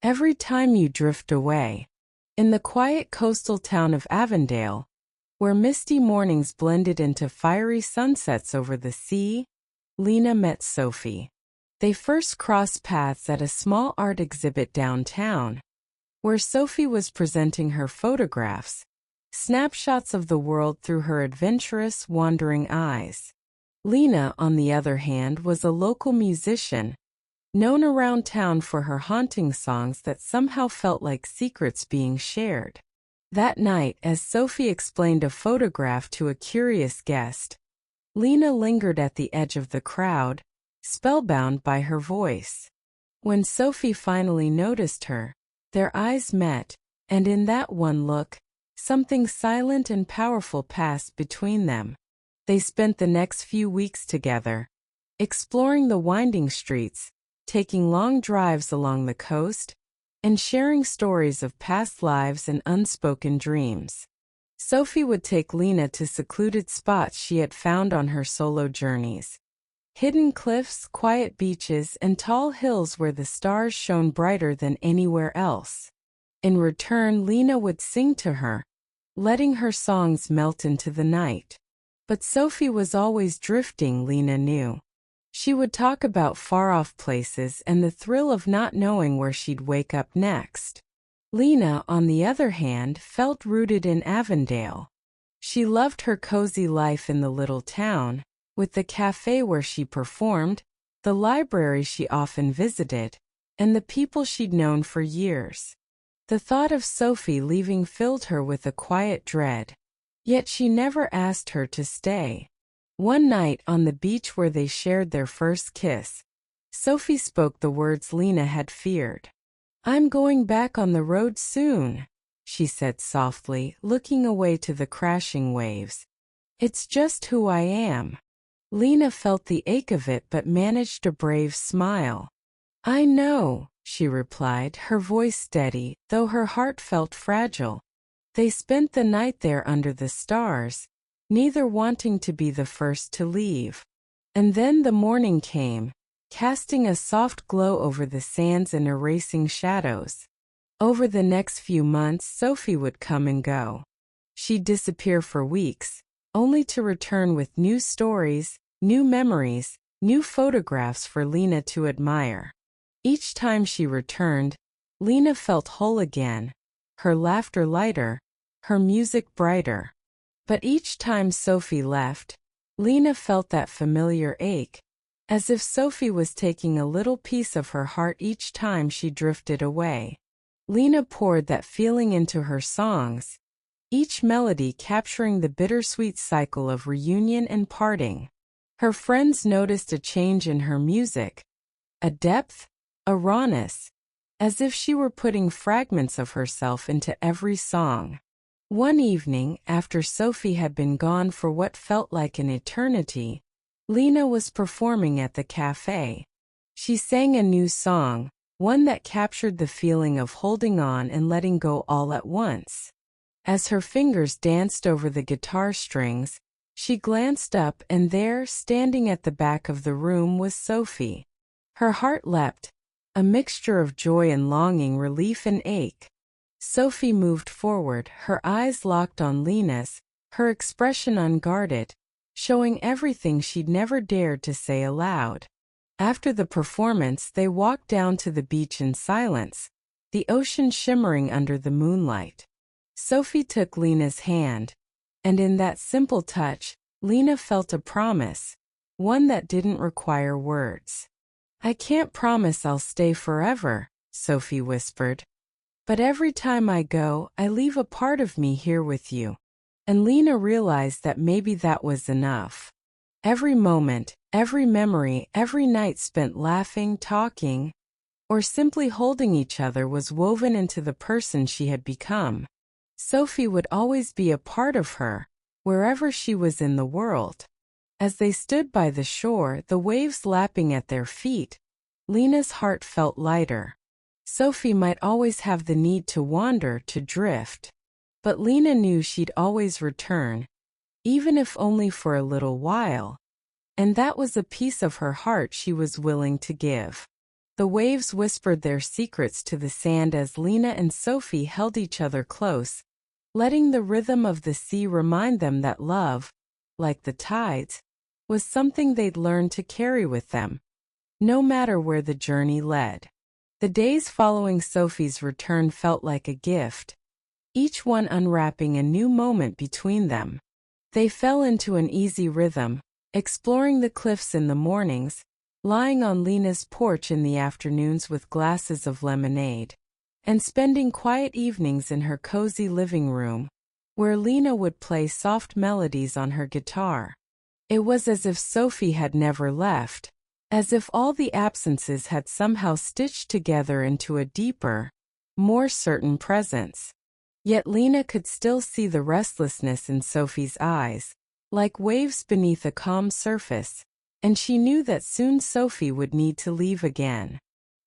Every time you drift away. In the quiet coastal town of Avondale, where misty mornings blended into fiery sunsets over the sea, Lena met Sophie. They first crossed paths at a small art exhibit downtown, where Sophie was presenting her photographs, snapshots of the world through her adventurous, wandering eyes. Lena, on the other hand, was a local musician, known around town for her haunting songs that somehow felt like secrets being shared. That night, as Sophie explained a photograph to a curious guest, Lena lingered at the edge of the crowd, spellbound by her voice. When Sophie finally noticed her, their eyes met, and in that one look, something silent and powerful passed between them. They spent the next few weeks together, exploring the winding streets, taking long drives along the coast, and sharing stories of past lives and unspoken dreams. Sophie would take Lena to secluded spots she had found on her solo journeys. Hidden cliffs, quiet beaches, and tall hills where the stars shone brighter than anywhere else. In return, Lena would sing to her, letting her songs melt into the night. But Sophie was always drifting, Lena knew. She would talk about far-off places and the thrill of not knowing where she'd wake up next. Lena, on the other hand, felt rooted in Avondale. She loved her cozy life in the little town, with the cafe where she performed, the library she often visited, and the people she'd known for years. The thought of Sophie leaving filled her with a quiet dread. Yet she never asked her to stay. One night on the beach where they shared their first kiss, Sophie spoke the words Lena had feared. "I'm going back on the road soon," she said softly, looking away to the crashing waves. "It's just who I am." Lena felt the ache of it but managed a brave smile. "I know," she replied, her voice steady, though her heart felt fragile. They spent the night there under the stars, neither wanting to be the first to leave. And then the morning came, casting a soft glow over the sands and erasing shadows. Over the next few months, Sophie would come and go. She'd disappear for weeks, only to return with new stories, new memories, new photographs for Lena to admire. Each time she returned, Lena felt whole again, her laughter lighter, her music brighter. But each time Sophie left, Lena felt that familiar ache, as if Sophie was taking a little piece of her heart each time she drifted away. Lena poured that feeling into her songs, each melody capturing the bittersweet cycle of reunion and parting. Her friends noticed a change in her music, a depth, a rawness, as if she were putting fragments of herself into every song. One evening, after Sophie had been gone for what felt like an eternity, Lena was performing at the cafe. She sang a new song, one that captured the feeling of holding on and letting go all at once. As her fingers danced over the guitar strings, she glanced up, and there, standing at the back of the room, was Sophie. Her heart leapt, a mixture of joy and longing, relief and ache. Sophie moved forward, her eyes locked on Lena's, her expression unguarded, showing everything she'd never dared to say aloud. After the performance, they walked down to the beach in silence, the ocean shimmering under the moonlight. Sophie took Lena's hand, and in that simple touch, Lena felt a promise, one that didn't require words. "I can't promise I'll stay forever," Sophie whispered. "But every time I go, I leave a part of me here with you." And Lena realized that maybe that was enough. Every moment, every memory, every night spent laughing, talking, or simply holding each other was woven into the person she had become. Sophie would always be a part of her, wherever she was in the world. As they stood by the shore, the waves lapping at their feet, Lena's heart felt lighter. Sophie might always have the need to wander, to drift. But Lena knew she'd always return, even if only for a little while. And that was a piece of her heart she was willing to give. The waves whispered their secrets to the sand as Lena and Sophie held each other close, letting the rhythm of the sea remind them that love, like the tides, was something they'd learned to carry with them, no matter where the journey led. The days following Sophie's return felt like a gift, each one unwrapping a new moment between them. They fell into an easy rhythm, exploring the cliffs in the mornings, lying on Lena's porch in the afternoons with glasses of lemonade, and spending quiet evenings in her cozy living room, where Lena would play soft melodies on her guitar. It was as if Sophie had never left, as if all the absences had somehow stitched together into a deeper, more certain presence. Yet Lena could still see the restlessness in Sophie's eyes, like waves beneath a calm surface, and she knew that soon Sophie would need to leave again.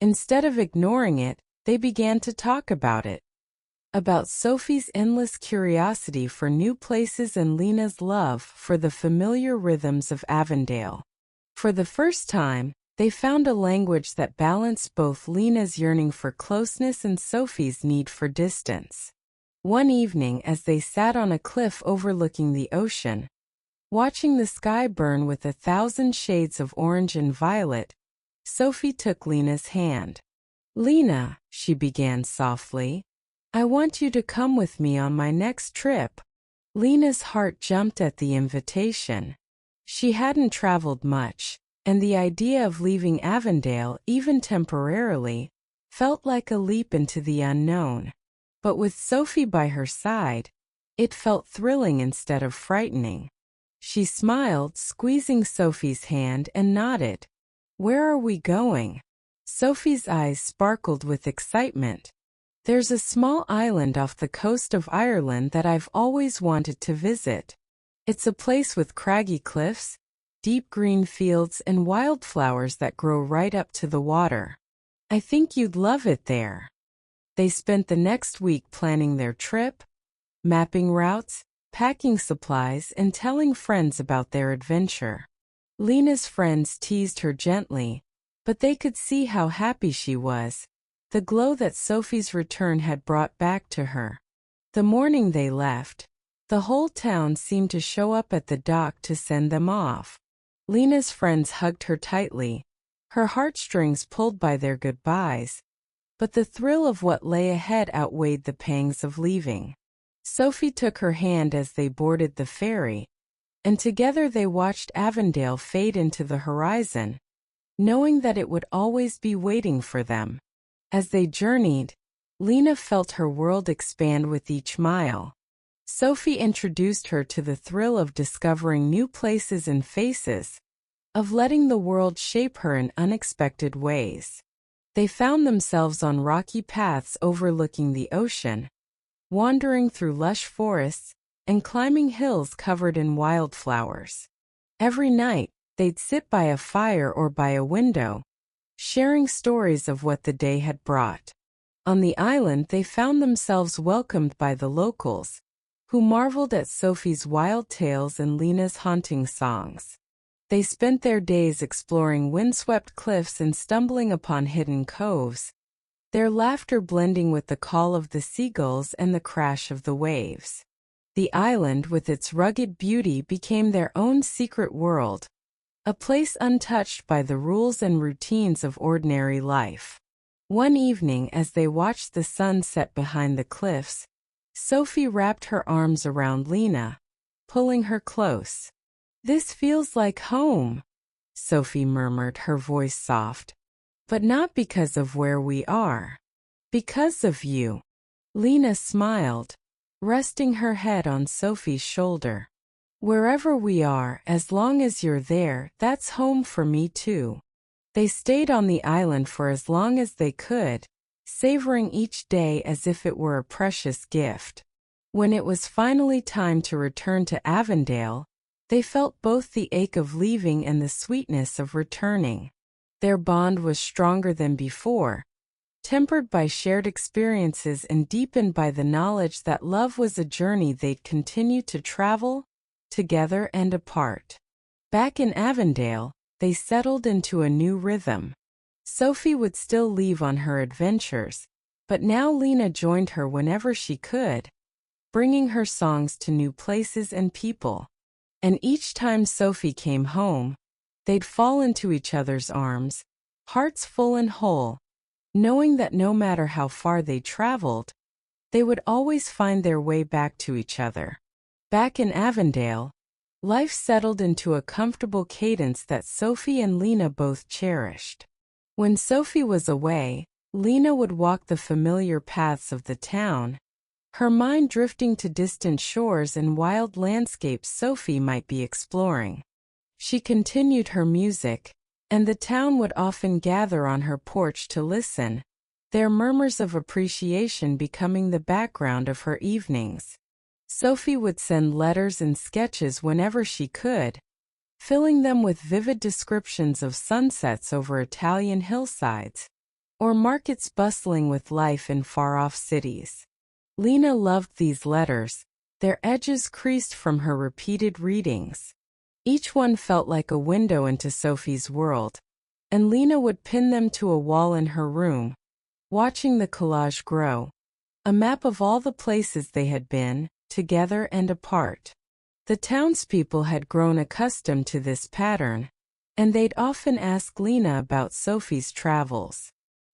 Instead of ignoring it, they began to talk about it. About Sophie's endless curiosity for new places and Lena's love for the familiar rhythms of Avondale. For the first time, they found a language that balanced both Lena's yearning for closeness and Sophie's need for distance. One evening, as they sat on a cliff overlooking the ocean, watching the sky burn with 1,000 shades of orange and violet, Sophie took Lena's hand. "Lena," she began softly, "I want you to come with me on my next trip." Lena's heart jumped at the invitation. She hadn't traveled much, and the idea of leaving Avondale, even temporarily, felt like a leap into the unknown. But with Sophie by her side, it felt thrilling instead of frightening. She smiled, squeezing Sophie's hand, and nodded. "Where are we going?" Sophie's eyes sparkled with excitement. "There's a small island off the coast of Ireland that I've always wanted to visit. It's a place with craggy cliffs, deep green fields, and wildflowers that grow right up to the water. I think you'd love it there." They spent the next week planning their trip, mapping routes, packing supplies, and telling friends about their adventure. Lena's friends teased her gently, but they could see how happy she was, the glow that Sophie's return had brought back to her. The morning they left, the whole town seemed to show up at the dock to send them off. Lena's friends hugged her tightly, her heartstrings pulled by their goodbyes, but the thrill of what lay ahead outweighed the pangs of leaving. Sophie took her hand as they boarded the ferry, and together they watched Avondale fade into the horizon, knowing that it would always be waiting for them. As they journeyed, Lena felt her world expand with each mile. Sophie introduced her to the thrill of discovering new places and faces, of letting the world shape her in unexpected ways. They found themselves on rocky paths overlooking the ocean, wandering through lush forests, and climbing hills covered in wildflowers. Every night, they'd sit by a fire or by a window, sharing stories of what the day had brought. On the island, they found themselves welcomed by the locals, who marveled at Sophie's wild tales and Lena's haunting songs. They spent their days exploring windswept cliffs and stumbling upon hidden coves, their laughter blending with the call of the seagulls and the crash of the waves. The island, with its rugged beauty, became their own secret world, a place untouched by the rules and routines of ordinary life. One evening, as they watched the sun set behind the cliffs, Sophie wrapped her arms around Lena, pulling her close. "This feels like home," Sophie murmured, her voice soft. "But not because of where we are. Because of you." Lena smiled, resting her head on Sophie's shoulder. "Wherever we are, as long as you're there, that's home for me too." They stayed on the island for as long as they could, savoring each day as if it were a precious gift. When it was finally time to return to Avondale, they felt both the ache of leaving and the sweetness of returning. Their bond was stronger than before, tempered by shared experiences and deepened by the knowledge that love was a journey they'd continue to travel, together and apart. Back in Avondale, they settled into a new rhythm. Sophie would still leave on her adventures, but now Lena joined her whenever she could, bringing her songs to new places and people. And each time Sophie came home, they'd fall into each other's arms, hearts full and whole, knowing that no matter how far they traveled, they would always find their way back to each other. Back in Avondale, life settled into a comfortable cadence that Sophie and Lena both cherished. When Sophie was away, Lena would walk the familiar paths of the town, her mind drifting to distant shores and wild landscapes Sophie might be exploring. She continued her music, and the town would often gather on her porch to listen, their murmurs of appreciation becoming the background of her evenings. Sophie would send letters and sketches whenever she could, filling them with vivid descriptions of sunsets over Italian hillsides, or markets bustling with life in far-off cities. Lena loved these letters, their edges creased from her repeated readings. Each one felt like a window into Sophie's world, and Lena would pin them to a wall in her room, watching the collage grow, a map of all the places they had been, together and apart. The townspeople had grown accustomed to this pattern, and they'd often ask Lena about Sophie's travels.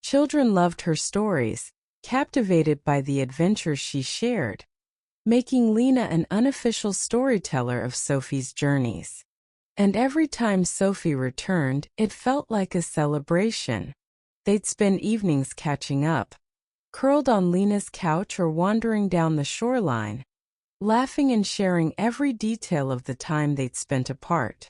Children loved her stories, captivated by the adventures she shared, making Lena an unofficial storyteller of Sophie's journeys. And every time Sophie returned, it felt like a celebration. They'd spend evenings catching up, curled on Lena's couch or wandering down the shoreline, laughing and sharing every detail of the time they'd spent apart.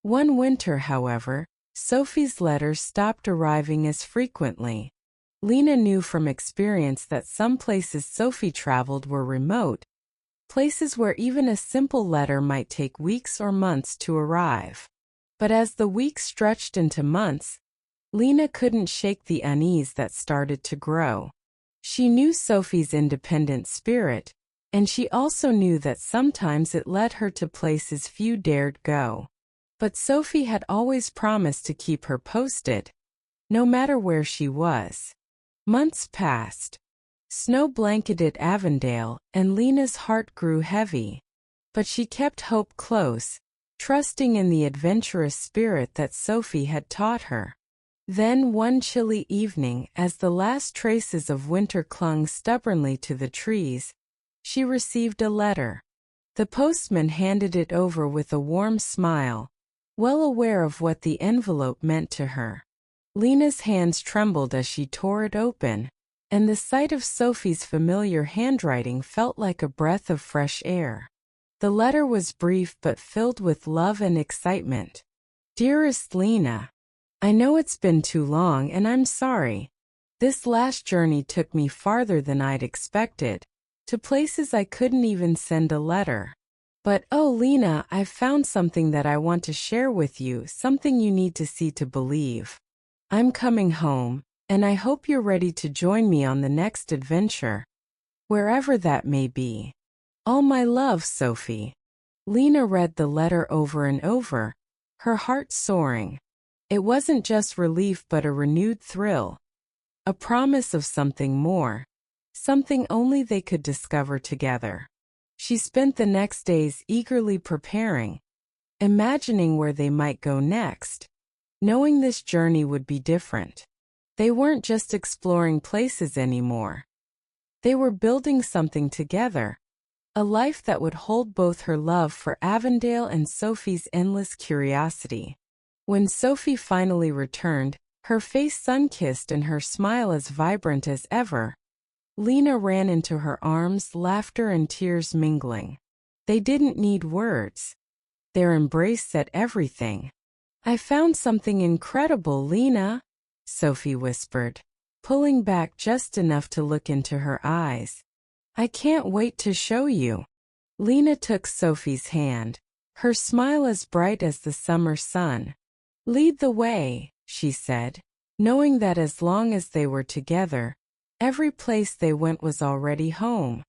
One winter, however, Sophie's letters stopped arriving as frequently. Lena knew from experience that some places Sophie traveled were remote, places where even a simple letter might take weeks or months to arrive. But as the weeks stretched into months, Lena couldn't shake the unease that started to grow. She knew Sophie's independent spirit, and she also knew that sometimes it led her to places few dared go. But Sophie had always promised to keep her posted, no matter where she was. Months passed. Snow blanketed Avondale, and Lena's heart grew heavy. But she kept hope close, trusting in the adventurous spirit that Sophie had taught her. Then one chilly evening, as the last traces of winter clung stubbornly to the trees, she received a letter. The postman handed it over with a warm smile, well aware of what the envelope meant to her. Lena's hands trembled as she tore it open, and the sight of Sophie's familiar handwriting felt like a breath of fresh air. The letter was brief but filled with love and excitement. Dearest Lena, I know it's been too long and I'm sorry. This last journey took me farther than I'd expected, to places I couldn't even send a letter. But oh Lena, I've found something that I want to share with you, something you need to see to believe. I'm coming home, and I hope you're ready to join me on the next adventure, wherever that may be. All my love, Sophie. Lena read the letter over and over, her heart soaring. It wasn't just relief but a renewed thrill, a promise of something more, something only they could discover together. She spent the next days eagerly preparing, imagining where they might go next, knowing this journey would be different. They weren't just exploring places anymore. They were building something together, a life that would hold both her love for Avondale and Sophie's endless curiosity. When Sophie finally returned, her face sun-kissed and her smile as vibrant as ever, Lena ran into her arms, laughter and tears mingling. They didn't need words. Their embrace said everything. I found something incredible, Lena, Sophie whispered, pulling back just enough to look into her eyes. I can't wait to show you. Lena took Sophie's hand, her smile as bright as the summer sun. Lead the way, she said, knowing that as long as they were together, every place they went was already home.